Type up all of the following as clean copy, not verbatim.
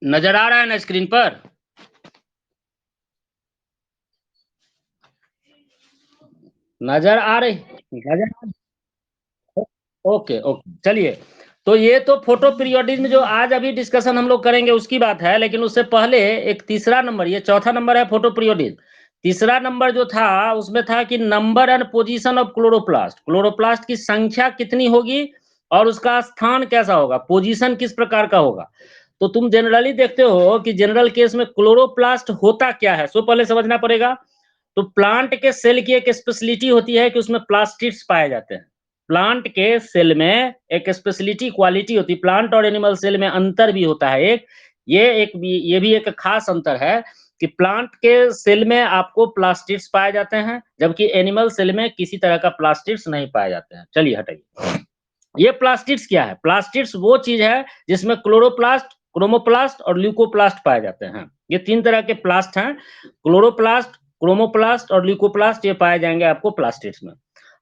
नजर आ रहा है ना स्क्रीन पर? नजर आ रही? नजर ओके ओके, चलिए। तो ये तो फोटो पीरियोडिज्म जो आज अभी डिस्कशन हम लोग करेंगे उसकी बात है, लेकिन उससे पहले एक तीसरा नंबर, ये चौथा नंबर है फोटो पीरियोडिज्म। तीसरा नंबर जो था उसमें था कि number and position of chloroplast, chloroplast की संख्या कितनी होगी और उसका स्थान कैसा होगा, पोजीशन किस प्रकार का होगा। तो तुम जनरली देखते हो कि जनरल केस में क्लोरोप्लास्ट होता क्या है, सो पहले समझना पड़ेगा। तो प्लांट के सेल की एक स्पेशलिटी होती है कि उसमें प्लास्टिड्स पाए जाते हैं। प्लांट के सेल में एक स्पेशलिटी क्वालिटी होती है, प्लांट और एनिमल सेल में अंतर भी होता है एक, ये भी एक खास अंतर है कि प्लांट के सेल में आपको प्लास्टिड्स पाए जाते हैं, जबकि एनिमल सेल में किसी तरह का प्लास्टिड्स नहीं पाए जाते हैं। चलिए हटाइए। ये प्लास्टिड्स क्या है? प्लास्टिड्स वो चीज है जिसमें क्लोरोप्लास्ट, क्रोमोप्लास्ट और ल्यूकोप्लास्ट पाए जाते हैं। ये तीन तरह के प्लास्ट हैं, क्लोरोप्लास्ट, क्रोमोप्लास्ट और ल्यूकोप्लास्ट, ये पाए जाएंगे आपको प्लास्टिड्स में।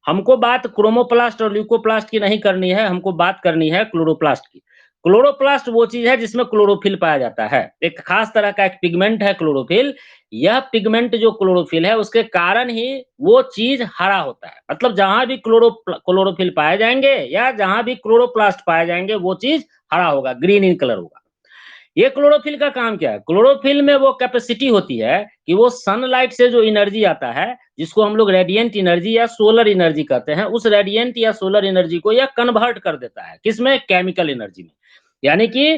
हमको बात क्रोमोप्लास्ट और ल्यूकोप्लास्ट की नहीं करनी है, हमको बात करनी है क्लोरोप्लास्ट की। क्लोरोप्लास्ट वो चीज है जिसमें क्लोरोफिल पाया जाता है, एक खास तरह का एक पिगमेंट है क्लोरोफिल। यह पिगमेंट जो क्लोरोफिल है उसके कारण ही वो चीज हरा होता है, मतलब जहां भी क्लोरोफिल पाए जाएंगे या जहां भी क्लोरोप्लास्ट पाए जाएंगे वो चीज हरा होगा, ग्रीन इन कलर होगा। ये क्लोरोफिल का काम क्या है? क्लोरोफिल में वो कैपेसिटी होती है कि वो सनलाइट से जो एनर्जी आता है, जिसको हम लोग रेडिएंट एनर्जी या सोलर एनर्जी कहते हैं, उस रेडिएंट या सोलर एनर्जी को यह कन्वर्ट कर देता है किसमें? केमिकल एनर्जी में। यानी कि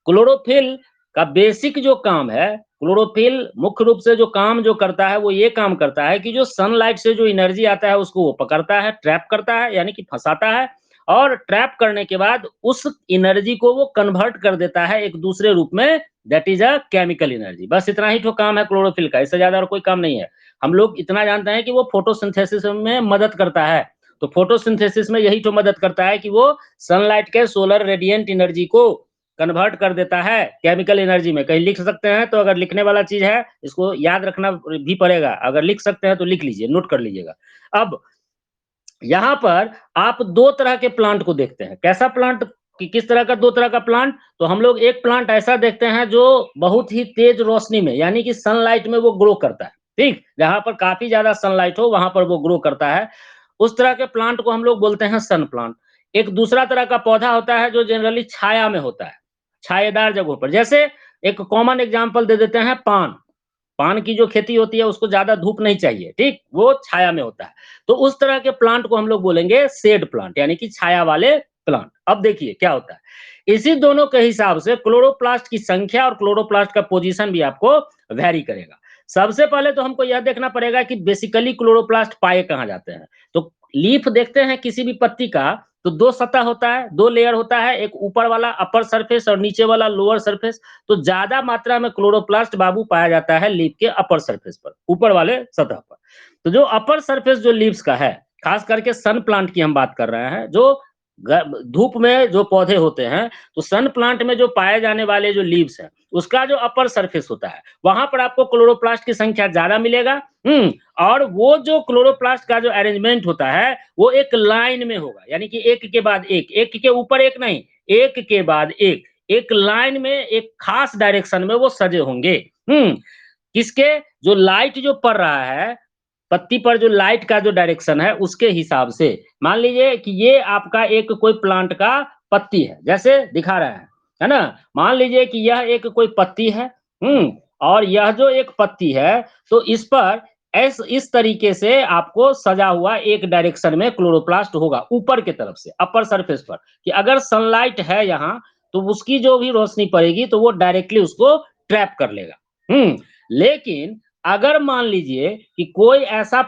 क्लोरोफिल का बेसिक जो काम है, क्लोरोफिल मुख्य रूप से जो काम जो करता है वो ये काम करता है कि जो सनलाइट से जो एनर्जी आता है उसको वो पकड़ता है, ट्रैप करता है, यानी कि फंसाता है, और ट्रैप करने के बाद उस एनर्जी को वो कन्वर्ट कर देता है एक दूसरे रूप में, that is a chemical energy. बस इतना ही तो काम है क्लोरोफिल का, इससे ज्यादा और कोई काम नहीं है। हम लोग इतना जानते हैं कि वो फोटोसिंथेसिस में मदद करता है, तो फोटोसिंथेसिस में यही तो मदद करता है कि वो सनलाइट के सोलर रेडिएंट एनर्जी को कन्वर्ट कर देता है केमिकल एनर्जी में। कहीं लिख सकते हैं तो, अगर लिखने वाला चीज है इसको याद रखना भी पड़ेगा, अगर लिख सकते हैं तो लिख लीजिए, नोट कर लीजिएगा। अब यहाँ पर आप दो तरह के प्लांट को देखते हैं। कैसा प्लांट, कि किस तरह का? दो तरह का प्लांट। तो हम लोग एक प्लांट ऐसा देखते हैं जो बहुत ही तेज रोशनी में, यानी कि सनलाइट में वो ग्रो करता है, ठीक, जहां पर काफी ज्यादा सनलाइट हो वहां पर वो ग्रो करता है, उस तरह के प्लांट को हम लोग बोलते हैं सन प्लांट। एक दूसरा तरह का पौधा होता है जो जनरली छाया में होता है, छायेदार जगहों पर। जैसे एक कॉमन एग्जाम्पल दे देते हैं, पान। पान की जो खेती होती है उसको ज्यादा धूप नहीं चाहिए, ठीक, वो छाया में होता है। तो उस तरह के प्लांट को हम लोग बोलेंगे शेड प्लांट, यानी कि छाया वाले प्लांट। अब देखिए क्या होता है, इसी दोनों के हिसाब से क्लोरोप्लास्ट की संख्या और क्लोरोप्लास्ट का पोजीशन भी आपको वेरी करेगा। सबसे पहले तो हमको यह देखना पड़ेगा कि बेसिकली क्लोरोप्लास्ट पाए कहाँ जाते हैं। तो लीफ देखते हैं किसी भी पत्ती का, तो दो सतह होता है, दो लेयर होता है, एक ऊपर वाला अपर सरफेस और नीचे वाला लोअर सरफेस। तो ज्यादा मात्रा में क्लोरोप्लास्ट बाबू पाया जाता है लीफ के अपर सरफेस पर, ऊपर वाले सतह पर। तो जो अपर सरफेस जो लीव्स का है, खास करके सन प्लांट की हम बात कर रहे हैं, जो धूप में जो पौधे होते हैं, तो सन प्लांट में जो पाए जाने वाले जो लीव्स हैं, उसका जो अपर सरफेस होता है वहां पर आपको क्लोरोप्लास्ट की संख्या ज्यादा मिलेगा। और वो जो क्लोरोप्लास्ट का जो अरेंजमेंट होता है वो एक लाइन में होगा, यानी कि एक के बाद एक, एक के ऊपर एक नहीं, एक के बाद एक लाइन में एक खास डायरेक्शन में वो सजे होंगे। किसके? जो लाइट जो पड़ रहा है पत्ती पर, जो लाइट का जो डायरेक्शन है उसके हिसाब से। मान लीजिए कि ये आपका एक कोई प्लांट का पत्ती है, जैसे दिखा रहा है ना। मान लीजिए कि यह एक कोई पत्ती है, और यह जो एक पत्ती है, तो इस पर इस तरीके से आपको सजा हुआ एक डायरेक्शन में क्लोरोप्लास्ट होगा ऊपर के तरफ से, अपर सरफेस पर, कि अगर सनलाइट है यहाँ तो उसकी जो भी रोशनी पड़ेगी तो वो डायरेक्टली उसको ट्रैप कर लेगा। लेकिन अगर मान लीजिए कि कोई ऐसा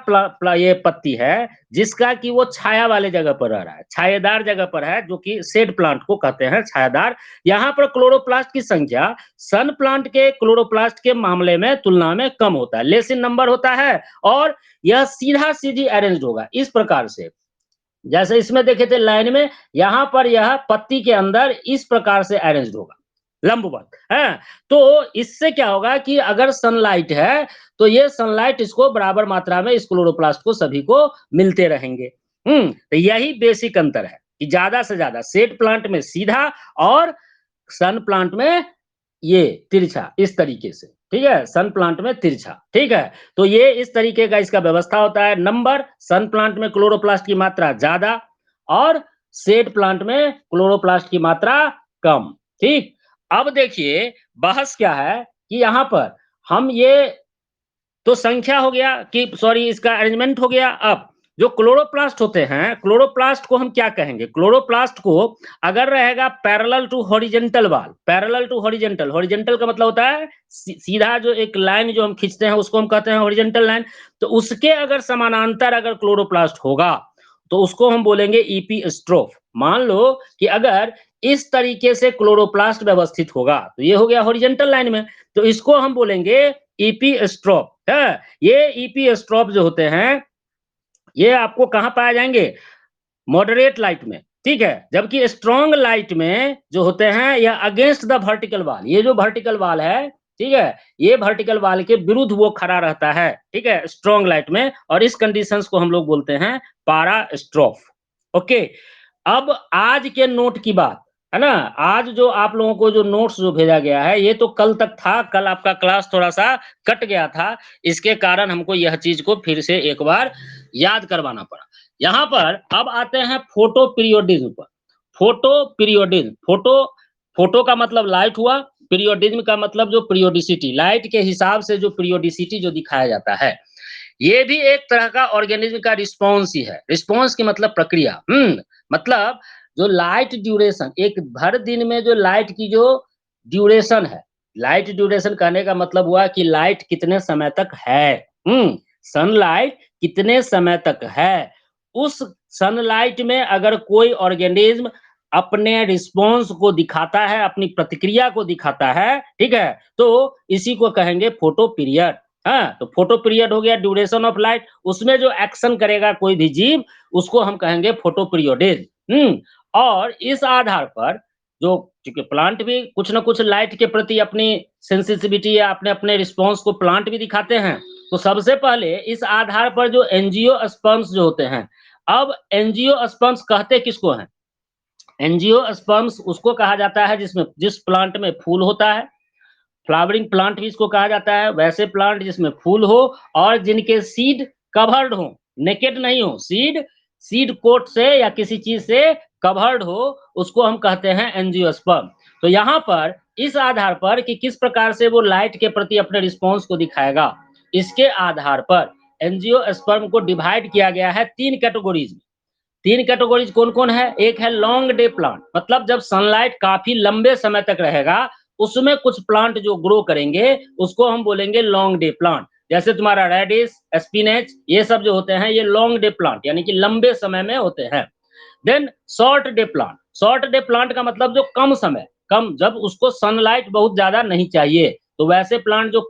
ये पत्ती है जिसका कि वो छाया वाले जगह पर रह रहा है, छायादार जगह पर है, जो कि शेड प्लांट को कहते हैं, छायादार, यहाँ पर क्लोरोप्लास्ट की संख्या सन प्लांट के क्लोरोप्लास्ट के मामले में तुलना में कम होता है, लेस इन नंबर होता है, और यह सीधा सीधी अरेंज होगा इस प्रकार से। जैसे इसमें देखे थे लाइन में, यहां पर यह पत्ती के अंदर इस प्रकार से अरेंज्ड होगा, लंबवत है। तो इससे क्या होगा कि अगर सनलाइट है तो ये सनलाइट इसको बराबर मात्रा में, इस क्लोरोप्लास्ट को सभी को मिलते रहेंगे। तो यही बेसिक अंतर है। कि ज्यादा से ज्यादा सेड प्लांट में सीधा और सन प्लांट में ये तिरछा, इस तरीके से, ठीक है, सन प्लांट में तिरछा, ठीक है। तो ये इस तरीके का इसका व्यवस्था होता है। नंबर, सन प्लांट में क्लोरोप्लास्ट की मात्रा ज्यादा और सेड प्लांट में क्लोरोप्लास्ट की मात्रा कम, ठीक। अब देखिए बहस क्या है कि यहाँ पर हम ये तो संख्या हो गया कि सॉरी इसका अरेंजमेंट हो गया। अब जो क्लोरोप्लास्ट होते हैं, क्लोरोप्लास्ट को हम क्या कहेंगे? क्लोरोप्लास्ट को अगर रहेगा पैरेलल टू हॉरिजेंटल वाल, पैरेलल टू हॉरिजेंटल, हॉरिजेंटल का मतलब होता है सीधा जो एक लाइन जो हम खींचते हैं उसको हम कहते हैं हॉरिजेंटल लाइन। तो उसके अगर समानांतर अगर क्लोरोप्लास्ट होगा तो उसको हम बोलेंगे ईपी स्ट्रोफ। मान लो कि अगर इस तरीके से क्लोरोप्लास्ट व्यवस्थित होगा तो ये हो गया हॉरिजेंटल लाइन में, तो इसको हम बोलेंगे ईपी स्ट्रोफ है। ये ईपी स्ट्रोफ जो होते हैं ये आपको कहां पाए जाएंगे? मॉडरेट लाइट में, ठीक है। जबकि स्ट्रॉन्ग लाइट में जो होते हैं या अगेंस्ट द वर्टिकल वाल, ये जो वर्टिकल वाल है, ठीक है, ये वर्टिकल वाल के विरुद्ध वो खड़ा रहता है, ठीक है, स्ट्रॉन्ग लाइट में। और इस कंडीशंस को हम लोग बोलते हैं पारा स्ट्रोफ। ओके, अब आज के नोट की बात है ना, आज जो आप लोगों को जो नोट्स जो भेजा गया है ये तो कल तक था, कल आपका क्लास थोड़ा सा कट गया था, इसके कारण हमको यह चीज को फिर से एक बार याद करवाना पड़ा। यहाँ पर अब आते हैं फोटो पीरियोडिज्म पर। फोटो पीरियोडिज्म, फोटो, फोटो का मतलब लाइट हुआ, पीरियोडिज्म का मतलब जो पीरियोडिसिटी, लाइट के हिसाब से जो पीरियोडिसिटी जो दिखाया जाता है, ये भी एक तरह का ऑर्गेनिज्म का रिस्पॉन्स ही है। रिस्पॉन्स की मतलब प्रक्रिया, मतलब जो लाइट ड्यूरेशन, एक भर दिन में जो लाइट की जो ड्यूरेशन है, लाइट ड्यूरेशन कहने का मतलब हुआ कि लाइट कितने समय तक है, सनलाइट कितने समय तक है, उस सनलाइट में अगर कोई ऑर्गेनिज्म अपने रिस्पॉन्स को दिखाता है, अपनी प्रतिक्रिया को दिखाता है, ठीक है, तो इसी को कहेंगे फोटो पीरियड। हाँ, तो फोटो पीरियड हो गया ड्यूरेशन ऑफ लाइट, उसमें जो एक्शन करेगा कोई भी जीव उसको हम कहेंगे फोटो पीरियोडिज्म। और इस आधार पर जो, क्योंकि प्लांट भी कुछ ना कुछ लाइट के प्रति अपनी सेंसिटिविटी या अपने अपने रिस्पॉन्स को प्लांट भी दिखाते हैं, तो सबसे पहले इस आधार पर जो एंजियोस्पर्म्स जो होते हैं, अब एंजियोस्पर्म्स कहते किसको हैं? एंजियोस्पर्म्स उसको कहा जाता है जिसमें, जिस प्लांट में फूल होता है, फ्लावरिंग प्लांट भी इसको कहा जाता है, वैसे प्लांट जिसमें फूल हो और जिनके सीड कवर्ड हो, नेकेड नहीं हो, सीड, सीड कोट से या किसी चीज से कवर्ड हो, उसको हम कहते हैं एंजियोस्पर्म। तो यहाँ पर इस आधार पर कि किस प्रकार से वो लाइट के प्रति अपने रिस्पॉन्स को दिखाएगा, इसके आधार पर एंजियोस्पर्म को डिवाइड किया गया है 3 कैटेगरीज में। 3 कैटेगरीज कौन कौन है? एक है लॉन्ग डे प्लांट, मतलब जब सनलाइट काफी लंबे समय तक रहेगा उसमें कुछ प्लांट जो ग्रो करेंगे उसको हम बोलेंगे लॉन्ग डे प्लांट। जैसे तुम्हारा रेडिस, स्पिनेच, ये सब जो होते हैं ये लॉन्ग डे प्लांट यानी कि लंबे समय में होते हैं। Then short day plant, short day plant का मतलब जो कम समय, कम, जब उसको सनलाइट बहुत ज्यादा नहीं चाहिए, तो वैसे प्लांट जो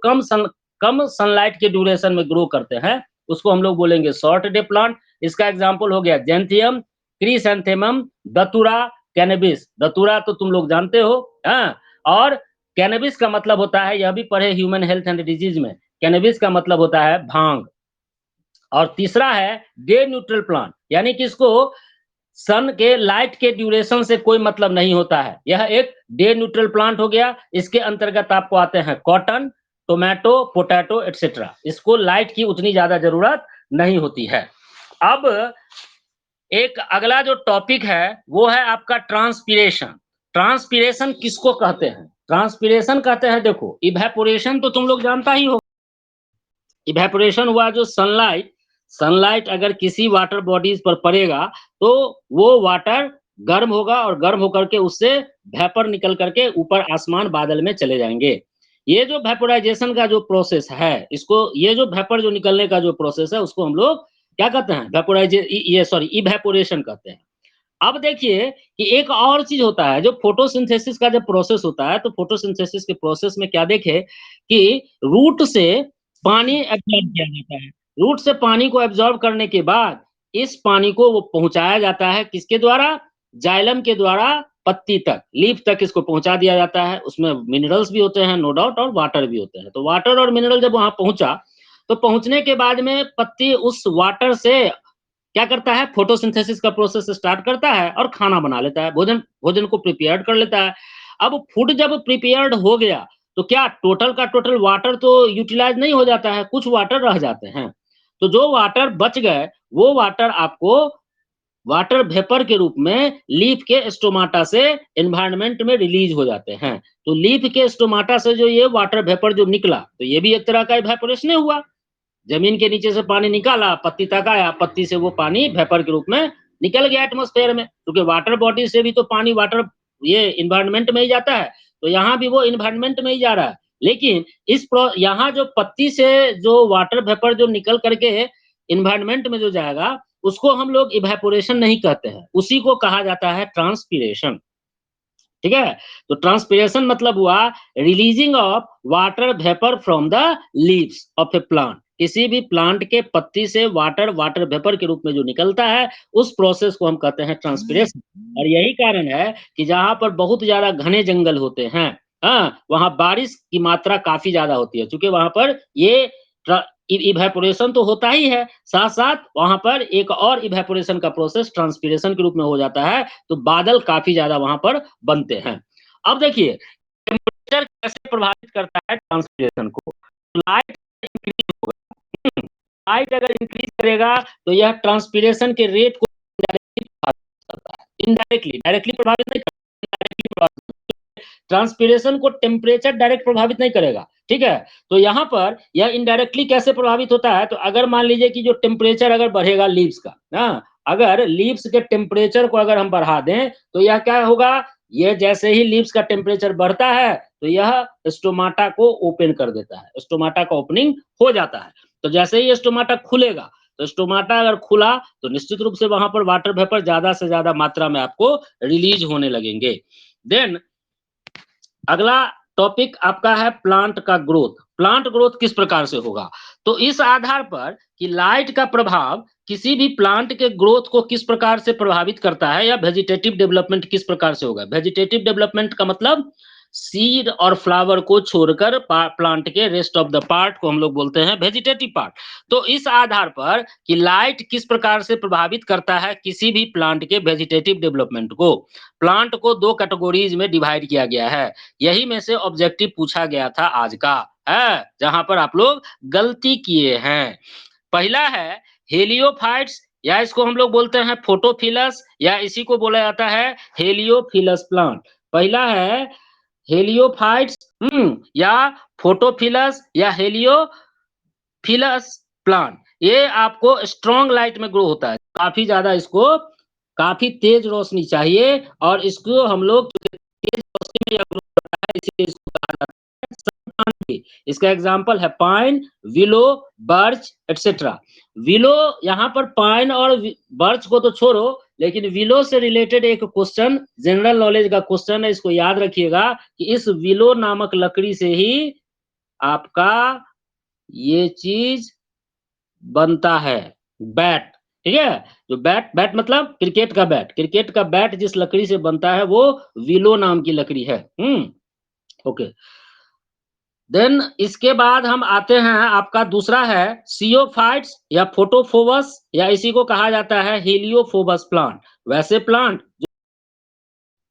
कम सनलाइट के ड्यूरेशन में ग्रो करते हैं उसको हम लोग बोलेंगे शॉर्ट डे प्लांट। इसका एग्जाम्पल हो गया जेंथियम, क्रिसैंथेमम, दतुरा, कैनबिस। दतुरा तो तुम लोग जानते हो, हाँ, और कैनबिस का मतलब होता है, यह भी पढ़े ह्यूमन हेल्थ एंड डिजीज में, कैनबिस का मतलब होता है भांग। और तीसरा है डे न्यूट्रल प्लांट, यानी कि इसको सन के लाइट के ड्यूरेशन से कोई मतलब नहीं होता है, यह एक डे न्यूट्रल प्लांट हो गया। इसके अंतर्गत आपको आते हैं कॉटन, टोमेटो, पोटैटो एटसेट्रा, इसको लाइट की उतनी ज्यादा जरूरत नहीं होती है। अब एक अगला जो टॉपिक है वो है आपका ट्रांसपीरेशन। ट्रांसपीरेशन किसको कहते हैं? ट्रांसपीरेशन कहते हैं, देखो इवेपोरेशन तो तुम लोग जानता ही हो, इवेपोरेशन हुआ जो सनलाइट, सनलाइट अगर किसी वाटर बॉडीज पर पड़ेगा तो वो वाटर गर्म होगा और गर्म होकर के उससे वेपर निकल करके ऊपर आसमान बादल में चले जाएंगे। ये जो वेपोराइजेशन का जो प्रोसेस है, इसको, ये जो वेपर जो निकलने का जो प्रोसेस है उसको हम लोग क्या कहते हैं? वेपोराइजे, ये सॉरी इवेपोरेशन कहते हैं। अब देखिए कि एक और चीज होता है, जो फोटोसिंथेसिस का जब प्रोसेस होता है तो फोटोसिंथेसिस के प्रोसेस में क्या देखे कि रूट से पानी एब्जॉर्ब किया जाता है। रूट से पानी को एब्जॉर्ब करने के बाद इस पानी को वो पहुंचाया जाता है किसके द्वारा? जाइलम के द्वारा पत्ती तक, लीफ तक इसको पहुंचा दिया जाता है। उसमें मिनरल्स भी होते हैं नो डाउट, और वाटर भी होते हैं। तो वाटर और मिनरल जब वहां पहुंचा तो पहुंचने के बाद में पत्ती उस वाटर से क्या करता है, फोटोसिंथेसिस का प्रोसेस स्टार्ट करता है और खाना बना लेता है, भोजन को प्रिपेयर्ड कर लेता है। अब फूड जब प्रिपेयर्ड हो गया, तो क्या टोटल का टोटल वाटर तो यूटिलाइज़ नहीं हो जाता है, कुछ वाटर रह जाते हैं। तो जो वाटर बच गए, वो वाटर आपको वाटर वेपर के रूप में लीफ के स्टोमाटा से एनवायरनमेंट में रिलीज हो जाते हैं। तो लीफ के स्टोमाटा से जो ये वाटर वेपर जो निकला, तो ये भी एक तरह का इवेपोरेशन हुआ। जमीन के नीचे से पानी निकाला, पत्ती तक आया, पत्ती से वो पानी वेपर के रूप में निकल गया एटमॉस्फेयर में, क्योंकि वाटर बॉडी से भी तो पानी वाटर ये इन्वायरमेंट में ही जाता है, तो यहाँ भी वो इन्वायरमेंट में ही जा रहा है। लेकिन यहाँ जो पत्ती से जो वाटर वेपर जो निकल करके इन्वायरमेंट में जो जाएगा, उसको हम लोग इवेपोरेशन नहीं कहते हैं, उसी को कहा जाता है ट्रांसपीरेशन। ठीक है? तो ट्रांसपीरेशन मतलब हुआ releasing of water vapour from the leaves of A plant. किसी भी प्लांट के पत्ती से वाटर वेपर के रूप में जो निकलता है, उस प्रोसेस को हम कहते हैं ट्रांसपीरेशन। और यही कारण है कि जहाँ पर बहुत ज़्यादा घने जंगल होते हैं, वहाँ बारिश की मात्रा काफ़ी ज़्यादा होती है, क्योंकि वहाँ पर ये ट्रा इवेपोरेशन तो होता ही है, साथ-साथ वहाँ पर एक और इवेपोरेशन का प्रोसेस ट्रांसपीरेशन के रूप में हो जाता है, तो बादल काफ़ी ज़्यादा वहाँ पर बनते हैं। अब देखिए, टेम्परेचर कैसे प्रभावित करता है ट्रांसपीरेशन को? लाइट इंक्रीज़ होगा, लाइट अगर इंक्रीज़ करेगा, तो यह ट्रांसपीरेशन के रेट को इनडायरेक्टली प्रभावित करता है। इनडायरेक्टली, डायरेक्टली प्रभावित नहीं करता, इनडायरेक्टली प्रभावित। ट्रांसपीरेशन को टेम्परेचर डायरेक्ट प्रभावित नहीं करेगा, ठीक है? तो यहाँ पर यह इनडायरेक्टली कैसे प्रभावित होता है, तो अगर मान लीजिए कि जो टेम्परेचर अगर बढ़ेगा लीव्स का, अगर लीव्स के टेम्परेचर को अगर हम बढ़ा दें, तो यह क्या होगा, ये जैसे ही लीव्स का टेम्परेचर बढ़ता है, तो यह स्टोमाटा को ओपन कर देता है, स्टोमाटा का ओपनिंग हो जाता है। तो जैसे ही स्टोमाटा खुलेगा, तो स्टोमाटा अगर खुला, तो निश्चित रूप से वहाँ पर वाटर वेपर ज़्यादा से ज़्यादा मात्रा में आपको रिलीज़ होने लगेंगे। देन अगला टॉपिक आपका है प्लांट का ग्रोथ। प्लांट ग्रोथ किस प्रकार से होगा? तो इस आधार पर कि लाइट का प्रभाव किसी भी प्लांट के ग्रोथ को किस प्रकार से प्रभावित करता है, या वेजिटेटिव डेवलपमेंट किस प्रकार से होगा। वेजिटेटिव डेवलपमेंट का मतलब सीड और फ्लावर को छोड़कर प्लांट के रेस्ट ऑफ द पार्ट को हम लोग बोलते हैं वेजिटेटिव पार्ट। तो इस आधार पर कि लाइट किस प्रकार से प्रभावित करता है किसी भी प्लांट के वेजिटेटिव डेवलपमेंट को, प्लांट को दो कैटेगरीज में डिवाइड किया गया है। यही में से ऑब्जेक्टिव पूछा गया था आज का, है जहां पर आप लोग गलती किए हैं। पहला है हेलियोफाइट्स, या इसको हम लोग बोलते हैं फोटोफिलस, या इसी को बोला जाता है हेलियोफिलस प्लांट। पहला है हेलियोफाइट्स, या फोटोफिलस या हेलियोफिलस प्लांट। ये आपको स्ट्रॉन्ग लाइट में ग्रो होता है, काफी ज्यादा इसको काफी तेज रोशनी चाहिए, और इसको हम लोग तेज रोशनी में यह ग्रो करता है, इसीलिए इसको कहा जाता है सन प्लांट भी। इसका एग्जांपल है pine, willow, birch etcetera. Willow, यहाँ पर पाइन और बर्च को तो छोड़ो, लेकिन विलो से रिलेटेड एक क्वेश्चन, जनरल नॉलेज का क्वेश्चन है, इसको याद रखिएगा कि इस विलो नामक लकड़ी से ही आपका ये चीज बनता है, बैट। ठीक है, जो बैट बैट मतलब क्रिकेट का बैट, क्रिकेट का बैट जिस लकड़ी से बनता है वो विलो नाम की लकड़ी है। ओके, देन इसके बाद हम आते हैं, आपका दूसरा है सियोफाइट्स या फोटोफोबस, या इसी को कहा जाता है हेलियोफोबस प्लांट। वैसे प्लांट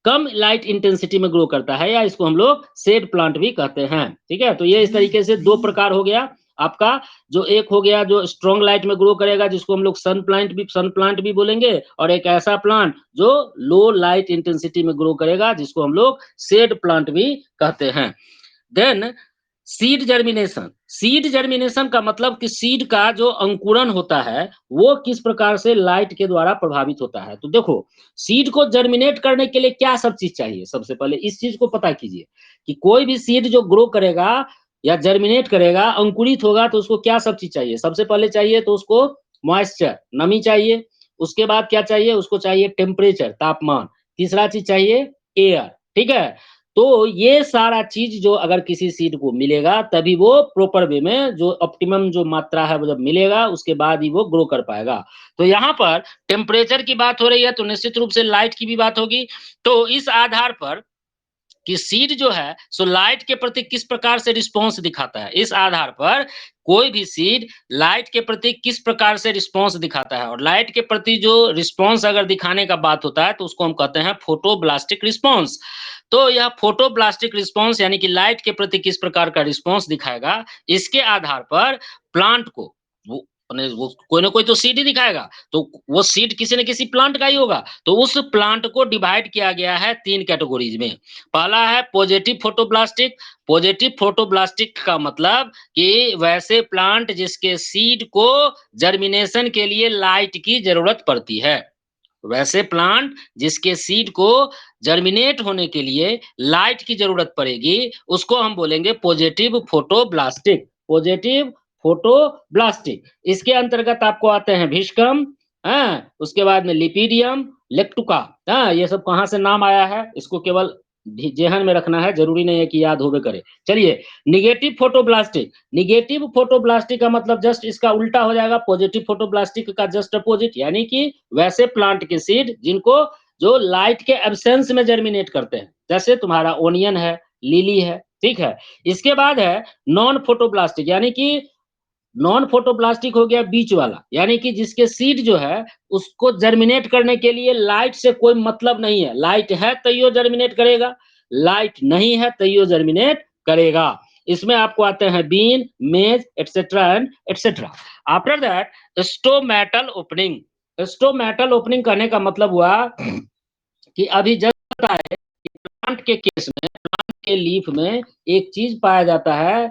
कम लाइट इंटेंसिटी में ग्रो करता है, या इसको हम लोग शेड प्लांट भी कहते हैं। ठीक है, तो ये इस तरीके से दो प्रकार हो गया आपका। जो एक हो गया जो स्ट्रॉन्ग लाइट में ग्रो करेगा, जिसको हम लोग सन प्लांट भी बोलेंगे, और एक ऐसा प्लांट जो लो लाइट इंटेंसिटी में ग्रो करेगा, जिसको हम लोग शेड प्लांट भी कहते हैं। Then seed germination. Seed germination का मतलब कि सीड का जो अंकुरण होता है, वो किस प्रकार से लाइट के द्वारा प्रभावित होता है। तो देखो, सीड को जर्मिनेट करने के लिए क्या सब चीज चाहिए, सबसे पहले इस चीज को पता कीजिए कि कोई भी सीड जो ग्रो करेगा या जर्मिनेट करेगा, अंकुरित होगा, तो उसको क्या सब चीज चाहिए। सबसे पहले चाहिए तो उसको मॉइस्चर, नमी चाहिए। उसके बाद क्या चाहिए, उसको चाहिए टेम्परेचर, तापमान। तीसरा चीज चाहिए एयर। ठीक है, तो ये सारा चीज जो अगर किसी सीड को मिलेगा, तभी वो प्रॉपर वे में जो ऑप्टिमम जो मात्रा है वो जब मिलेगा, उसके बाद ही वो ग्रो कर पाएगा। तो यहाँ पर टेम्परेचर की बात हो रही है, तो निश्चित रूप से लाइट की भी बात होगी। तो इस आधार पर कि सीड जो है सो लाइट के प्रति किस प्रकार से रिस्पॉन्स दिखाता है। इस आधार पर कोई भी सीड लाइट के प्रति किस प्रकार से रिस्पॉन्स दिखाता है, और लाइट के प्रति जो रिस्पॉन्स अगर दिखाने का बात होता है तो उसको हम कहते हैं फोटोब्लास्टिक रिस्पॉन्स। तो यह फोटोब्लास्टिक रिस्पॉन्स यानी कि लाइट के प्रति किस प्रकार का रिस्पॉन्स दिखाएगा, इसके आधार पर प्लांट को वो कोई ना कोई तो सीड ही दिखाएगा, तो वो सीड किसी न किसी प्लांट का ही होगा। तो उस प्लांट को डिवाइड किया गया है 3 कैटेगरीज में। पहला है पॉजिटिव फोटोब्लास्टिक। पॉजिटिव फोटोब्लास्टिक का मतलब कि वैसे प्लांट जिसके सीड को जर्मिनेशन के लिए लाइट की ज़रूरत पड़ती है। वैसे प्लांट जिसके सीड को जर्मिनेट होने के लिए लाइट की ज़रूरत पड़ेगी, उसको हम बोलेंगे पॉजिटिव फोटोब्लास्टिक। पॉजिटिव फोटोब्लास्टिक। इसके अंतर्गत आपको आते हैं भिस्कम, उसके बाद में लिपिडियम, लेक्टुका। ये सब कहाँ से नाम आया है, इसको केवल जेहन में रखना है, जरूरी नहीं है कि याद होबे करे। चलिए, निगेटिव फोटोब्लास्टिक। निगेटिव फोटोब्लास्टिक का मतलब जस्ट इसका उल्टा हो जाएगा, पॉजिटिव फोटोब्लास्टिक का जस्ट अपोजिट, यानी कि वैसे प्लांट के सीड जिनको जो लाइट के एब्सेंस में जर्मिनेट करते हैं, जैसे तुम्हारा ओनियन है, लिली है, ठीक है। इसके बाद है नॉन फोटोब्लास्टिक, यानी कि नॉन फोटोब्लास्टिक हो गया बीच वाला, यानी कि जिसके सीड जो है उसको जर्मिनेट करने के लिए लाइट से कोई मतलब नहीं है। लाइट है तैयो जर्मिनेट करेगा, लाइट नहीं है तैयो जर्मिनेट करेगा। इसमें आपको आते हैं बीन, मेज, etcetera and etcetera. After that stomatal opening. Stomatal opening करने का मतलब हुआ कि अभी जस्ट बताए प्लांट के केस में, प्लांट के लीफ में एक चीज पाया जाता है,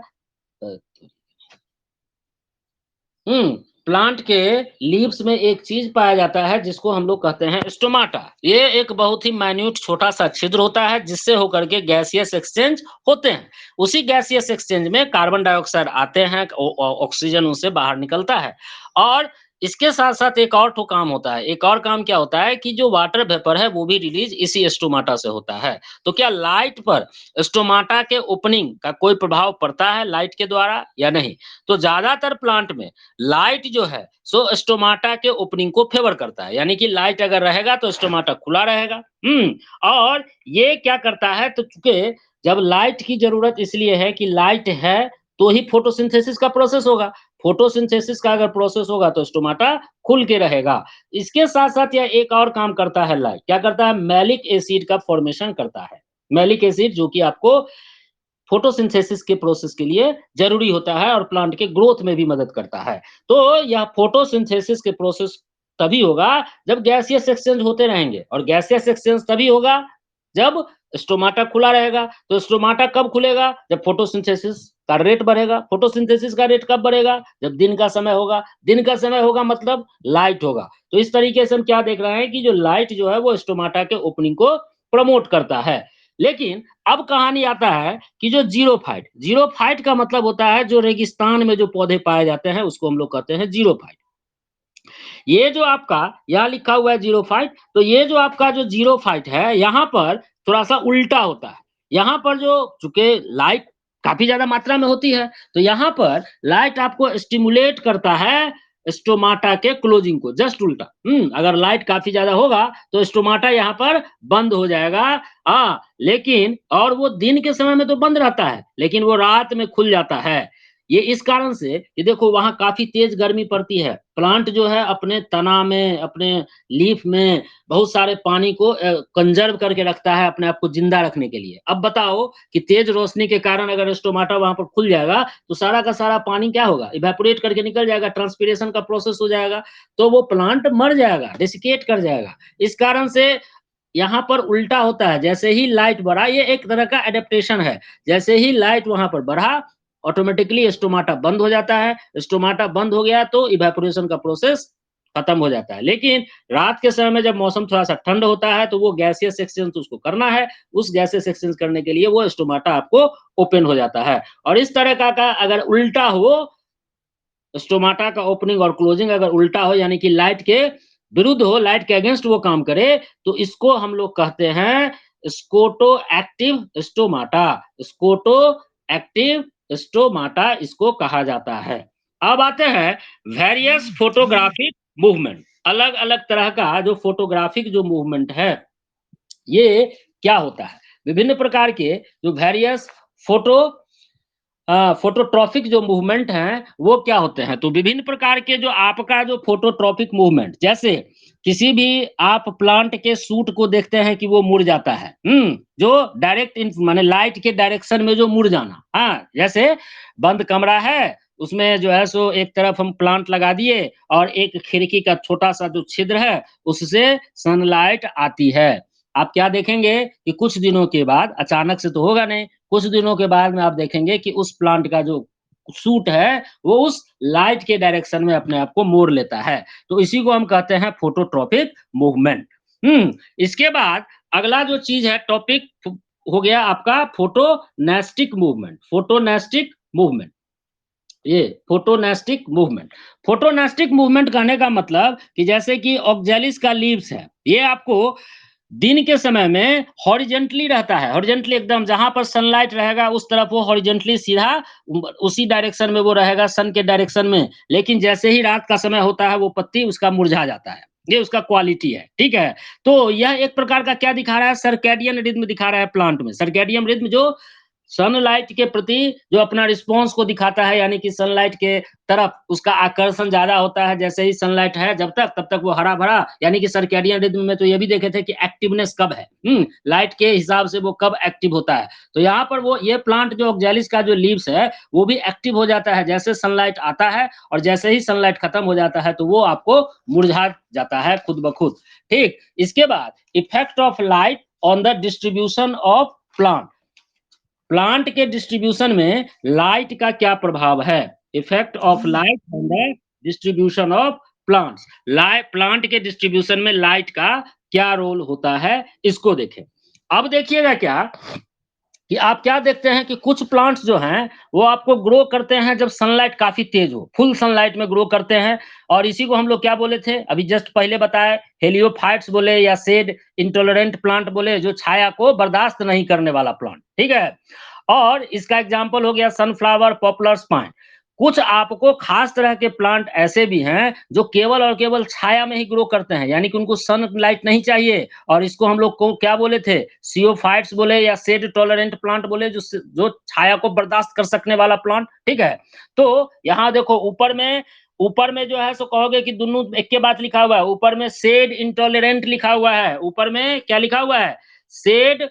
प्लांट के लीव्स में एक चीज पाया जाता है जिसको हम लोग कहते हैं स्टोमाटा। ये एक बहुत ही माइन्यूट छोटा सा छिद्र होता है जिससे होकर के गैसियस एक्सचेंज होते हैं। उसी गैसियस एक्सचेंज में कार्बन डाइऑक्साइड आते हैं, ऑक्सीजन उनसे बाहर निकलता है, और इसके साथ साथ एक और तो काम होता है। एक और काम क्या होता है कि जो वाटर वेपर है वो भी रिलीज इसी स्टोमाटा से होता है। तो क्या लाइट पर स्टोमाटा के ओपनिंग का कोई प्रभाव पड़ता है लाइट के द्वारा या नहीं? तो ज्यादातर प्लांट में लाइट जो है सो स्टोमाटा के ओपनिंग को फेवर करता है, यानी कि लाइट अगर रहेगा तो स्टोमाटा खुला रहेगा। और ये क्या करता है, तो चूंकि जब लाइट की जरूरत इसलिए है कि लाइट है तो ही फोटोसिंथेसिस का प्रोसेस होगा। फोटोसिंथेसिस का अगर प्रोसेस होगा तो स्टोमाटा खुल के रहेगा। इसके साथ साथ यह एक और काम करता है, लाइट क्या करता है, मैलिक एसिड का फॉर्मेशन करता है। मैलिक एसिड जो कि आपको फोटोसिंथेसिस के प्रोसेस के लिए जरूरी होता है और प्लांट के ग्रोथ में भी मदद करता है। तो यह फोटोसिंथेसिस के प्रोसेस तभी होगा जब गैसियस एक्सचेंज होते रहेंगे, और गैसियस एक्सचेंज तभी होगा जब स्टोमाटा खुला रहेगा। तो स्टोमाटा कब खुलेगा, जब फोटोसिंथेसिस का रेट बढ़ेगा। फोटोसिंथेसिस का रेट कब बढ़ेगा, जब दिन का समय होगा। दिन का समय होगा मतलब लाइट होगा। तो इस तरीके से हम क्या देख रहे हैं कि जो लाइट जो है वो स्टोमाटा के ओपनिंग को प्रमोट करता है। लेकिन अब कहानी आता है कि जो जीरोफाइट, जीरोफाइट का मतलब होता है जो रेगिस्तान में जो पौधे पाए जाते हैं उसको हम लोग कहते हैं जीरोफाइट। ये जो आपका यहाँ लिखा हुआ है जीरोफाइट, तो ये जो आपका जो जीरोफाइट है यहाँ पर थोड़ा सा उल्टा होता है। यहाँ पर जो चूंकि लाइट काफी ज्यादा मात्रा में होती है तो यहाँ पर लाइट आपको स्टिमुलेट करता है स्टोमाटा के क्लोजिंग को, जस्ट उल्टा। अगर लाइट काफी ज्यादा होगा तो स्टोमाटा यहाँ पर बंद हो जाएगा। लेकिन और वो दिन के समय में तो बंद रहता है लेकिन वो रात में खुल जाता है। ये इस कारण से कि देखो वहां काफी तेज गर्मी पड़ती है, प्लांट जो है अपने तना में, अपने लीफ में बहुत सारे पानी को कंजर्व करके रखता है अपने आप को जिंदा रखने के लिए। अब बताओ कि तेज रोशनी के कारण अगर स्टोमाटा वहां पर खुल जाएगा तो सारा का सारा पानी क्या होगा, इवेपोरेट करके निकल जाएगा, ट्रांसपीरेशन का प्रोसेस हो जाएगा, तो वो प्लांट मर जाएगा, डेसिकेट कर जाएगा। इस कारण से यहाँ पर उल्टा होता है, जैसे ही लाइट बढ़ा, ये एक तरह का एडेप्टेशन है, जैसे ही लाइट वहां पर बढ़ा ऑटोमेटिकली स्टोमाटा बंद हो जाता है। स्टोमाटा बंद हो गया तो इवेपोरेशन का प्रोसेस खत्म हो जाता है। लेकिन रात के समय में जब मौसम थोड़ा सा ठंड होता है तो वो गैसियस एक्सचेंज उसको करना है, उस गैसियस एक्सचेंज करने के लिए वो स्टोमाटा आपको ओपन हो जाता है। और इस तरह का अगर उल्टा हो, स्टोमाटा का ओपनिंग और क्लोजिंग अगर उल्टा हो यानी कि लाइट के विरुद्ध हो, लाइट के अगेंस्ट वो काम करे, तो इसको हम लोग कहते हैं scoto active stomata. Scoto active stomata इसको कहा जाता है। अब आते हैं वेरियस फोटोग्राफिक मूवमेंट। अलग अलग तरह का जो फोटोग्राफिक जो मूवमेंट है ये क्या होता है। विभिन्न प्रकार के जो वेरियस फोटोट्रॉपिक जो मूवमेंट हैं, वो क्या होते हैं? तो विभिन्न प्रकार के जो आपका जो फोटोट्रॉपिक मूवमेंट, जैसे किसी भी आप प्लांट के शूट को देखते हैं कि वो मुड़ जाता है, जो डायरेक्ट इन माने लाइट के डायरेक्शन में जो मुड़ जाना, हाँ, जैसे बंद कमरा है, उसमें जो है सो एक तरफ हम प्लांट लगा दिए और एक खिड़की का छोटा-सा जो छिद्र है, उससे सनलाइट आती है। आप क्या देखेंगे कि कुछ दिनों के बाद, अचानक से तो होगा नहीं, कुछ दिनों के बाद में आप देखेंगे कि उस प्लांट का जो शूट है, वो उस लाइट के डायरेक्शन में अपने आप को मोड़ लेता है। तो इसी को हम कहते हैं फोटोट्रॉपिक मूवमेंट। इसके बाद अगला जो चीज़ है टॉपिक हो गया आपका फोटोनेस्टिक मूवमेंट। फोटोनेस्टिक मूवमेंट, ये फोटोनेस्टिक मूवमेंट। फोटोनेस्टिक मूवमेंट कहने का मतलब कि जैसे कि ऑक्जेलिस का लीव्स है, ये आपको दिन के समय में हॉरिजेंटली रहता है, हॉरिजेंटली एकदम जहाँ पर सनलाइट रहेगा उस तरफ वो हॉरिजेंटली सीधा उसी डायरेक्शन में वो रहेगा सन के डायरेक्शन में। लेकिन जैसे ही रात का समय होता है वो पत्ती उसका मुरझा जाता है। ये उसका क्वालिटी है, ठीक है? तो यह एक प्रकार का क्या दिखा रहा है? सर्कैडियन रिदम दिखा रहा है प्लांट में। सर्कैडियन रिदम जो सनलाइट के प्रति जो अपना रिस्पॉन्स को दिखाता है, यानी कि सनलाइट के तरफ उसका आकर्षण ज़्यादा होता है। जैसे ही सनलाइट है जब तक, तब तक वो हरा-भरा, यानी कि सर्कैडियन रिदम में तो ये भी देखे थे कि एक्टिवनेस कब है, लाइट के हिसाब से वो कब एक्टिव होता है। तो यहाँ पर वो ये प्लांट जो ऑक्जेलिस का जो लीव्स है, वो भी एक्टिव हो जाता है जैसे सनलाइट आता है, और जैसे ही सनलाइट खत्म हो जाता है, तो वो आपको मुरझा जाता है खुद ब खुद, ठीक? इसके बाद effect of light on the distribution of plant. Plant के डिस्ट्रीब्यूशन में लाइट का क्या प्रभाव है? Effect of light on the distribution of plants. Plant के डिस्ट्रीब्यूशन में लाइट का क्या रोल होता है, इसको देखें। अब देखिएगा क्या कि आप क्या देखते हैं कि कुछ प्लांट्स जो हैं, वो आपको ग्रो करते हैं जब सनलाइट काफ़ी तेज़ हो, फुल सनलाइट में ग्रो करते हैं, और इसी को हम लोग क्या बोले थे? अभी जस्ट पहले बताए, हेलियोफाइट्स बोले या शेड इंटॉलरेंट प्लांट बोले, जो छाया को बर्दाश्त नहीं करने वाला प्लांट, ठीक है? और इसका एग्ज़ाम्पल हो गया सनफ्लावर, पॉपुलर्स, पाइन। कुछ आपको खास तरह के प्लांट ऐसे भी हैं, जो केवल और केवल छाया में ही ग्रो करते हैं, यानी कि उनको सनलाइट नहीं चाहिए, और इसको हम लोग को क्या बोले थे? सियोफाइट्स बोले या शेड टॉलरेंट प्लांट बोले, जो छाया को बर्दाश्त कर सकने वाला प्लांट, ठीक है? तो यहाँ देखो ऊपर में जो है सो कहोगे कि दोनों एक के बात लिखा हुआ है। ऊपर में शेड इंटॉलरेंट लिखा हुआ है, ऊपर में क्या लिखा हुआ है? Shade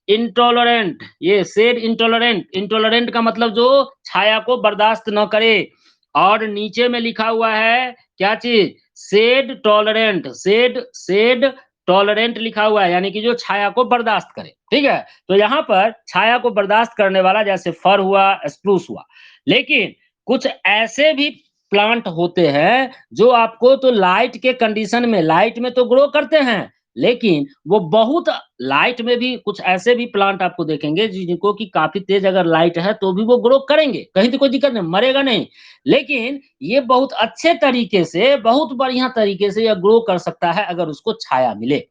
intolerant. ये शेड इंटॉलरेंट, इंटॉलरेंट का मतलब जो छाया को बर्दाश्त न करे, और नीचे में लिखा हुआ है क्या चीज़? शेड टॉलरेंट, शेड टॉलरेंट लिखा हुआ है, यानी कि जो छाया को बर्दाश्त करे, ठीक है? तो यहाँ पर छाया को बर्दाश्त करने वाला जैसे फर हुआ, स्प्रूस हुआ। लेकिन कुछ ऐसे भी प्लांट होते हैं जो आपको तो लाइट के कंडीशन में, लाइट में तो ग्रो करते हैं, लेकिन वो बहुत लाइट में भी कुछ ऐसे भी प्लांट आपको देखेंगे जिनको कि काफ़ी तेज़ अगर लाइट है तो भी वो ग्रो करेंगे, कहीं तो कोई दिक्कत नहीं, मरेगा नहीं। लेकिन ये बहुत अच्छे तरीके से, बहुत बढ़िया तरीके से ये ग्रो कर सकता है अगर उसको छाया मिले।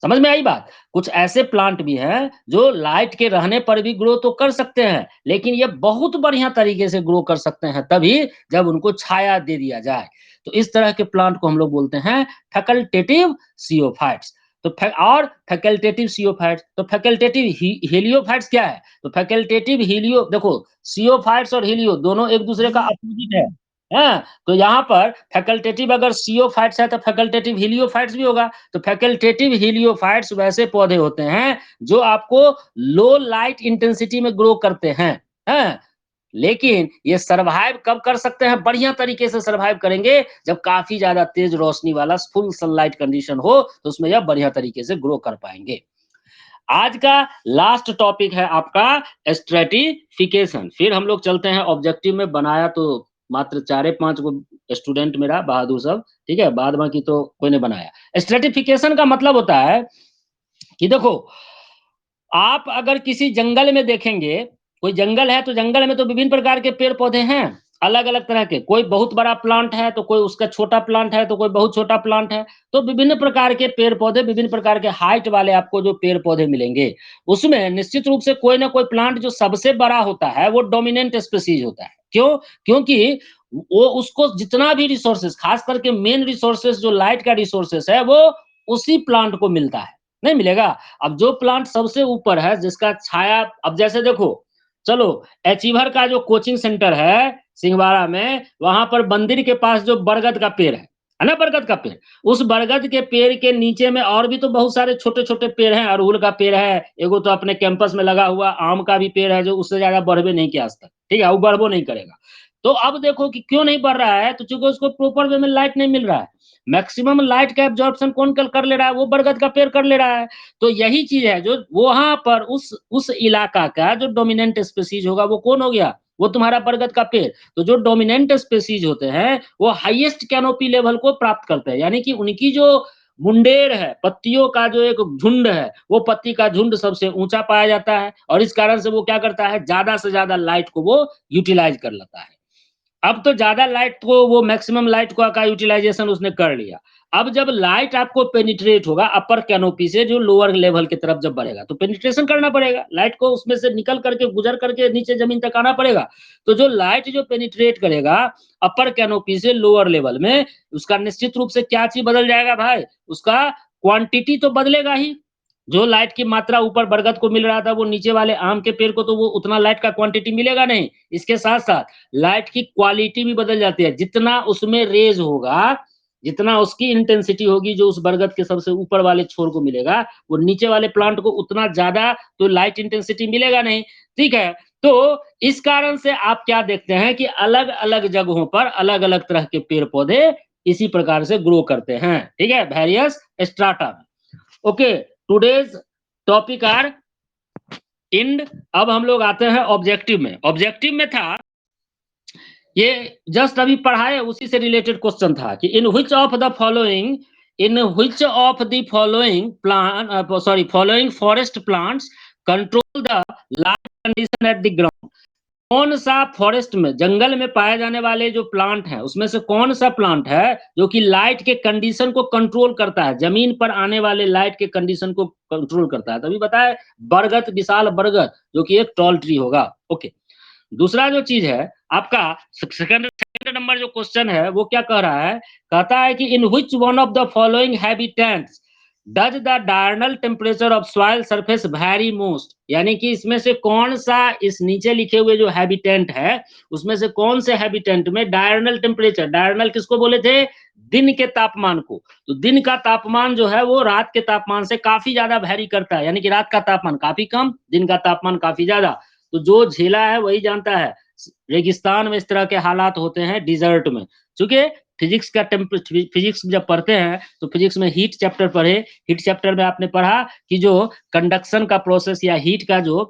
समझ में आई बात? कुछ ऐसे प्लांट भी हैं जो लाइट के रहने पर भी ग्रो तो कर सकते हैं, लेकिन ये बहुत बढ़िया तरीके से ग्रो कर सकते हैं तभी जब उनको छाया दे दिया जाए। तो इस तरह के प्लांट को हम लोग बोलते हैं फैकल्टेटिव सियोफाइट्स। तो फैकल्टेटिव सियोफाइट्स, तो फैकल्टेटिव हेलियोफाइट्स क्या है? तो फैकल्टेटिव हेलियो देखो, सियोफाइट्स और हेलियो दोनों एक दूसरे का अपोजिट है। हैं? तो यहाँ पर फैकल्टेटिव अगर सियोफाइट्स है तो फैकल्टेटिव हेलियोफाइट्स भी होगा। तो फैकल्टेटिव हेलियोफाइट्स वैसे पौधे होते हैं जो आपको लो लाइट इंटेंसिटी में ग्रो करते हैं? लेकिन ये सर्वाइव कब कर सकते हैं? बढ़िया तरीके से सर्वाइव करेंगे जब काफ़ी ज़्यादा तेज़ रोशनी वाला फुल सनलाइट कंडीशन हो, तो उसमें यह बढ़िया तरीके से ग्रो कर पाएँगे। आज का लास्ट टॉपिक है आपका स्ट्रैटिफिकेशन। फिर हम लोग चलते हैं ऑब्जेक्टिव में। बनाया तो मात्र 4-5 गो स्टूडेंट मेरा बहादुर सब, ठीक है? बाद बाकी तो कोई नहीं बनाया। स्ट्रैटिफिकेशन का मतलब होता है कि देखो, आप अगर किसी जंगल में देखेंगे, कोई जंगल है तो जंगल में तो विभिन्न प्रकार के पेड़-पौधे हैं, अलग-अलग तरह के। कोई बहुत बड़ा प्लांट है, तो कोई उसका छोटा प्लांट है, तो कोई बहुत छोटा प्लांट है। तो विभिन्न प्रकार के पेड़-पौधे, विभिन्न प्रकार के हाइट वाले आपको जो पेड़-पौधे मिलेंगे, उसमें निश्चित रूप से कोई ना कोई प्लांट जो सबसे बड़ा होता है, वो डोमिनेंट स्पीशीज़ होता है। क्यों? क्योंकि वो उसको जितना भी रिसोर्सेज़, खास करके मेन रिसोर्सेज़ जो लाइट का रिसोर्सेज़ है, वो उसी प्लांट को मिलता है। नहीं मिलेगा। अब जो प्लांट सबसे ऊपर है जिसका छाया, अब जैसे देखो, चलो अचीवर का जो कोचिंग सेंटर है सिंहवाड़ा में, वहां पर मंदिर के पास जो बरगद का पेड़ है ना, बरगद का पेड़, उस बरगद के पेड़ के नीचे में और भी तो बहुत सारे छोटे छोटे पेड़ हैं, अड़हुल का पेड़ है, एगो तो अपने कैंपस में लगा हुआ आम का भी पेड़ है जो उससे ज्यादा बढ़वे नहीं किया आज तक, ठीक है, वो बढ़वो नहीं करेगा। तो अब देखो कि क्यों नहीं बढ़ रहा है, तो चूंकि उसको प्रॉपर वे में लाइट नहीं मिल रहा है। मैक्सिमम लाइट का एब्जॉर्प्शन कौन कर ले रहा है, वो बरगद का पेड़ कर ले रहा है। तो यही चीज है जो वहां पर उस इलाका का जो डोमिनेंट स्पीसीज होगा वो कौन हो गया, वो तुम्हारा बरगद का पेड़। तो जो डोमिनेंट स्पीसीज होते हैं वो हाईएस्ट कैनोपी लेवल को प्राप्त करते हैं, यानी कि उनकी जो मुंडेर है, पत्तियों का जो एक झुंड है, वो पत्ती का झुंड सबसे ऊंचा पाया जाता है, और इस कारण से वो क्या करता है, ज्यादा से ज्यादा लाइट को वो यूटिलाइज कर लेता है। अब तो ज्यादा लाइट को वो मैक्सिमम लाइट का यूटिलाइजेशन उसने कर लिया। अब जब लाइट आपको पेनिट्रेट होगा अपर कैनोपी से जो लोअर लेवल की तरफ जब बढ़ेगा तो पेनिट्रेशन करना पड़ेगा, लाइट को उसमें से निकल करके गुजर करके नीचे जमीन तक आना पड़ेगा। तो जो लाइट जो पेनिट्रेट करेगा अपर कैनोपी से लोअर लेवल में, उसका निश्चित रूप से क्या चीज बदल जाएगा भाई, उसका क्वांटिटी तो बदलेगा ही। जो लाइट की मात्रा ऊपर बरगद को मिल रहा था वो नीचे वाले आम के पेड़ को तो वो उतना लाइट का क्वांटिटी मिलेगा नहीं। इसके साथ साथ लाइट की क्वालिटी भी बदल जाती है, जितना उसमें रेज होगा, जितना उसकी इंटेंसिटी होगी जो उस बरगद के सबसे ऊपर वाले छोर को मिलेगा, वो नीचे वाले प्लांट को उतना ज्यादा तो लाइट इंटेंसिटी मिलेगा नहीं, ठीक है। तो इस कारण से आप क्या देखते हैं कि अलग अलग जगहों पर अलग अलग तरह के पेड़ पौधे इसी प्रकार से ग्रो करते हैं, ठीक है, वेरियस स्ट्राटा में। Okay, today's topic are end. अब हम लोग आते हैं ऑब्जेक्टिव में। ऑब्जेक्टिव में था, ये जस्ट अभी पढ़ाए उसी से रिलेटेड क्वेश्चन था कि in which of the following, in which of the following plant, sorry, following forest plants control the light condition at the ground. कौन सा फॉरेस्ट में, जंगल में पाए जाने वाले जो प्लांट है उसमें से कौन सा प्लांट है जो कि लाइट के कंडीशन को कंट्रोल करता है, जमीन पर आने वाले लाइट के कंडीशन को कंट्रोल करता है। तभी बताया बरगद, विशाल बरगद, जो कि एक टॉल ट्री होगा। ओके, दूसरा जो चीज है आपका सेकंड नंबर जो क्वेश्चन है वो क्या कह रहा है, कहता है कि in which one of the following habitats does the diurnal temperature of soil surface very most, यानी कि इसमें से कौन सा, इस नीचे लिखे हुए जो हैबिटेंट है उसमें से कौन से हैबिटेंट में डायरनल टेम्परेचर, डायरनल किसको बोले थे, दिन के तापमान को। तो दिन का तापमान जो है वो रात के तापमान से काफी ज्यादा वेरी करता है, यानी कि रात का तापमान काफी कम, दिन का तापमान काफी ज्यादा। तो जो झेला है वही जानता है। रेगिस्तान में इस तरह के हालात होते हैं, डिजर्ट में। चूंकि फिजिक्स का फिजिक्स जब पढ़ते हैं तो फिजिक्स में हीट चैप्टर पढ़े, हीट चैप्टर में आपने पढ़ा कि जो कंडक्शन का प्रोसेस या हीट का जो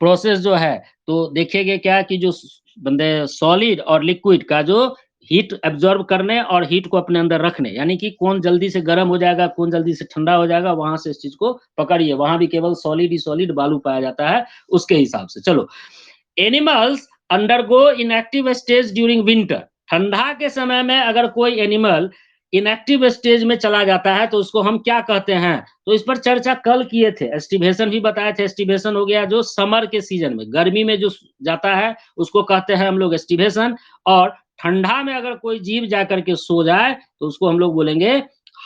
प्रोसेस जो है, तो देखेंगे क्या कि जो बंदे सॉलिड और लिक्विड का जो हीट एब्जॉर्ब करने और हीट को अपने अंदर रखने, यानी कि कौन जल्दी से गर्म हो जाएगा कौन जल्दी से ठंडा हो जाएगा, वहां से इस चीज को पकड़िए, वहां भी केवल सॉलिड ही सॉलिड बालू पाया जाता है उसके हिसाब से। चलो, animals undergo inactive stage during winter. ठंडा के समय में अगर कोई एनिमल इनएक्टिव स्टेज में चला जाता है तो उसको हम क्या कहते हैं, तो इस पर चर्चा कल किए थे, एस्टिवेशन भी बताए थे। एस्टिवेशन हो गया जो समर के सीजन में, गर्मी में जो जाता है उसको कहते हैं हम लोग एस्टिवेशन, और ठंडा में अगर कोई जीव जाकर के सो जाए तो उसको हम लोग बोलेंगे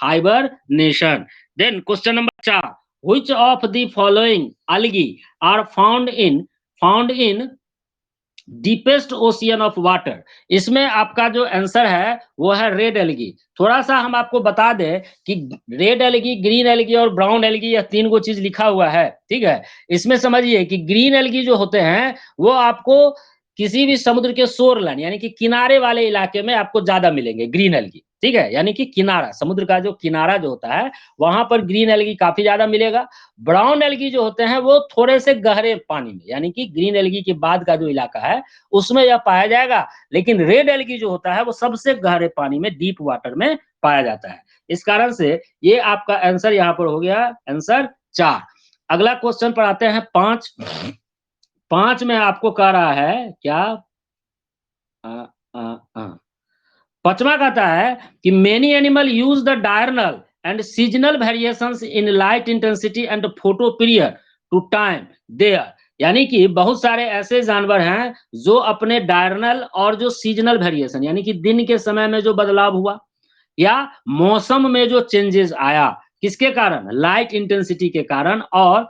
hibernation. Then question number 4, which of the following algae are found in deepest ocean of water. इसमें आपका जो आंसर है वो है रेड एल्गी। थोड़ा सा हम आपको बता दें कि रेड एल्गी, ग्रीन एल्गी और ब्राउन एल्गी, यह तीन को चीज लिखा हुआ है, ठीक है। इसमें समझिए कि ग्रीन एल्गी जो होते हैं वो आपको किसी भी समुद्र के शोर लाइन यानी कि किनारे वाले इलाके में आपको ज्यादा मिलेंगे ग्रीन एल्गी, ठीक है, यानी कि किनारा, समुद्र का जो किनारा जो होता है वहां पर ग्रीन एल्गी काफी ज्यादा मिलेगा। ब्राउन एल्गी जो होते हैं वो थोड़े से गहरे पानी में, यानी कि ग्रीन एल्गी के बाद का जो इलाका है उसमें यह पाया जाएगा। लेकिन रेड एल्गी जो होता है वो सबसे गहरे पानी में, डीप वाटर में पाया जाता है। इस कारण से ये आपका आंसर यहाँ पर हो गया आंसर 4। अगला क्वेश्चन पर आते हैं 5। 5 में आपको कह रहा है क्या, पांचवा कहता है कि many animal use the diurnal and seasonal variations in light intensity and photoperiod to time their, यानी कि बहुत सारे ऐसे जानवर हैं जो अपने डायरनल और जो सीजनल वेरिएशन यानी कि दिन के समय में जो बदलाव हुआ या मौसम में जो चेंजेस आया, किसके कारण? लाइट इंटेंसिटी के कारण और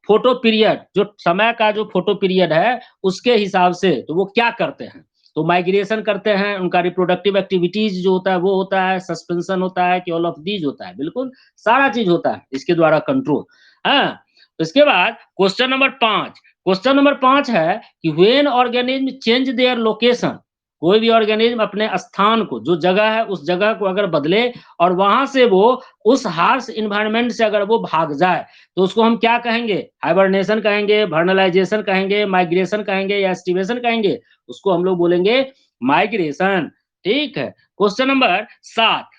फोटो पीरियड, जो समय का जो फोटो पीरियड है उसके हिसाब से तो वो क्या करते हैं? तो माइग्रेशन करते हैं, उनका रिप्रोडक्टिव एक्टिविटीज जो होता है वो होता है, सस्पेंशन होता है कि ऑल ऑफ दीज होता है, बिल्कुल सारा चीज होता है इसके द्वारा कंट्रोल। हाँ, तो इसके बाद क्वेश्चन नंबर 5 है कि when organism change their location, कोई भी ऑर्गेनिज्म अपने स्थान को, जो जगह है उस जगह को अगर बदले और वहां से वो उस हार्श इन्वायरमेंट से अगर वो भाग जाए तो उसको हम क्या कहेंगे? हाइबरनेशन कहेंगे, वर्नलाइजेशन कहेंगे, माइग्रेशन कहेंगे या एस्टिवेशन कहेंगे? उसको हम लोग बोलेंगे माइग्रेशन। ठीक है। क्वेश्चन नंबर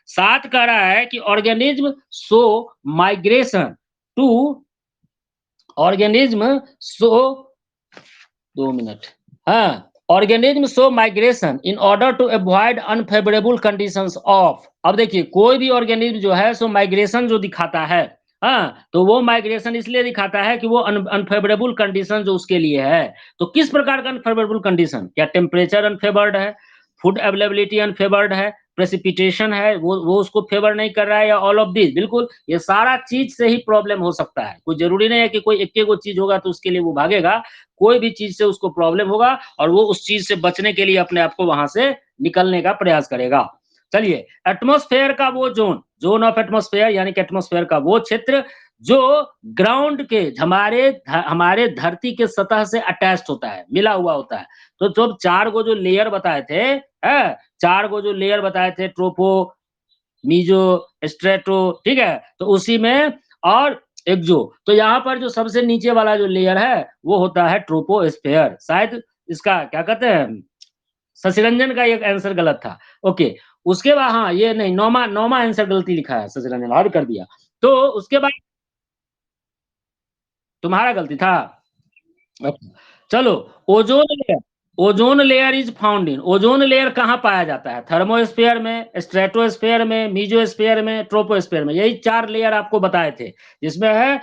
7 कह रहा है कि organism show migration to organism show 2 minute. हाँ, organism show migration in order to avoid unfavourable conditions of. अब देखिए कोई भी ऑर्गेनिज्म जो है सो माइग्रेशन जो दिखाता है, हाँ, तो वो माइग्रेशन इसलिए दिखाता है कि वो अनफेवरेबल कंडीशन जो उसके लिए है। तो किस प्रकार का अनफेवरेबल कंडीशन? क्या टेम्परेचर अनफेवर्ड है, फूड अवेलेबिलिटी अनफेवर्ड है, प्रेसिपिटेशन है वो उसको फेवर नहीं कर रहा है, या ऑल ऑफ दिस? बिल्कुल, ये सारा चीज से ही प्रॉब्लम हो सकता है। कोई जरूरी नहीं है कि कोई एक को चीज होगा तो उसके लिए वो भागेगा, कोई भी चीज से उसको प्रॉब्लम होगा और वो उस चीज से बचने के लिए अपने आप को वहां से निकलने का प्रयास करेगा। चलिए, एटमॉस्फेयर का वो जोन ऑफ एटमॉस्फेयर यानी कि एटमॉस्फेयर का वो क्षेत्र जो ग्राउंड के हमारे धरती के सतह से अटैच्ड होता है, मिला हुआ होता है। तो जब 4 गो जो लेयर बताए थे, है 4 गो जो लेयर बताए थे, ट्रोपो, मीजो, स्ट्रेटो, ठीक है, तो उसी में और एक्सो, तो यहाँ पर जो सबसे नीचे वाला जो लेयर है वो होता है ट्रोपोस्फेयर। शायद इसका क्या कहते हैं, शशिरंजन का एक आंसर गलत था। ओके, उसके बाद हाँ ये नहीं, नौमा आंसर गलती लिखा है शशिरंजन, और कर दिया। तो उसके बाद तुम्हारा गलती था। अच्छा, चलो, ozone layer. Ozone layer is found in, ozone layer कहाँ पाया जाता है? थर्मोस्फेयर में, स्ट्रेटोस्फेयर में, मीजोस्फेयर में, ट्रोपोस्फेयर में। यही 4 लेयर आपको बताए थे, जिसमें है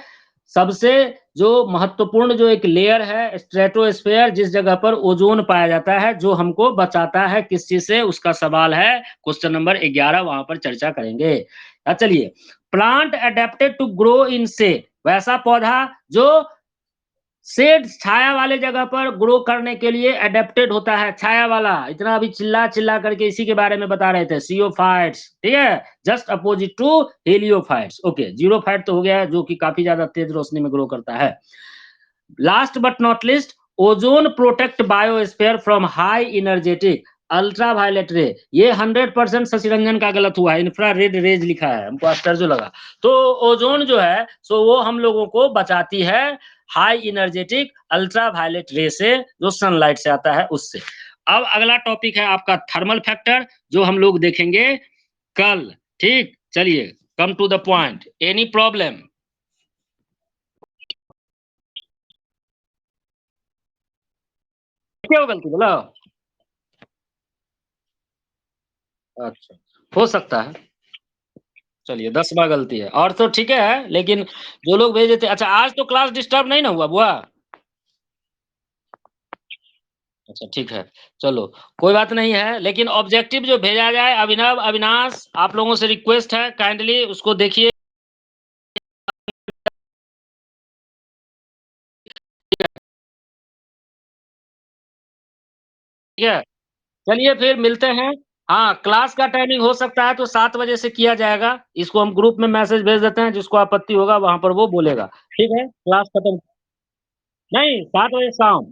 सबसे जो महत्वपूर्ण जो एक लेयर है स्ट्रेटोस्फेयर, जिस जगह पर ओजोन पाया जाता है, जो हमको बचाता है किस चीज से, उसका सवाल है क्वेश्चन नंबर 11, वहां पर चर्चा करेंगे। चलिए, plant adapted to grow in से, वैसा पौधा जो शेड, छाया वाले जगह पर ग्रो करने के लिए अडेप्टेड होता है, छाया वाला। इतना अभी चिल्ला चिल्ला करके इसी के बारे में बता रहे थे, सीओफाइट्स, ठीक है, just opposite to heliophytes. Okay, xerophyte तो हो गया जो कि काफी ज्यादा तेज रोशनी में ग्रो करता है। Last but not least, ozone protect biosphere from high energetic ultraviolet ray. ये 100% शशिरंजन का गलत हुआ है, इंफ्रारेड रेज लिखा है, हमको आश्चर्य लगा। तो ओजोन जो है सो वो हम लोगों को बचाती है हाई एनर्जेटिक अल्ट्रा वायलेट रे से, जो सनलाइट से आता है उससे। अब अगला टॉपिक है आपका थर्मल फैक्टर, जो हम लोग देखेंगे कल। ठीक, चलिए, come to the point, any problem? क्या गलती बोला? अच्छा, हो सकता है। चलिए, 10वां गलती है, और तो ठीक है, लेकिन जो लोग भेजे थे, अच्छा आज तो क्लास डिस्टर्ब नहीं ना हुआ बुआ? अच्छा ठीक है, चलो, कोई बात नहीं है, लेकिन ऑब्जेक्टिव जो भेजा जाए, अभिनव, अविनाश, आप लोगों से रिक्वेस्ट है, काइंडली उसको देखिए। ठीक है, चलिए फिर मिलते हैं। हाँ, क्लास का टाइमिंग हो सकता है तो 7 बजे से किया जाएगा, इसको हम ग्रुप में मैसेज भेज देते हैं, जिसको आपत्ति होगा वहाँ पर वो बोलेगा। ठीक है, क्लास खत्म। नहीं, 7 बजे शाम।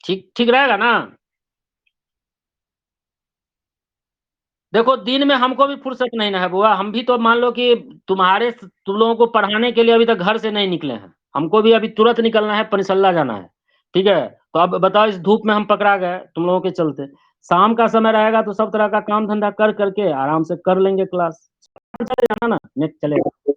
ठीक ठीक रहेगा ना? देखो, दिन में हमको भी फुर्सत नहीं ना है बुआ, हम भी तो मान लो कि तुम लोगों को पढ़ाने के लिए अभी तक घर से नहीं निकले हैं। हमको भी अभी तुरंत निकलना है, परिसल्ला जाना है। ठीक है, तो अब बताओ, इस धूप में हम पकड़ा गए तुम लोगों के चलते। शाम का समय रहेगा तो सब तरह का काम धंधा कर करके आराम से कर लेंगे क्लास। चलेगा ना? नेट चलेगा।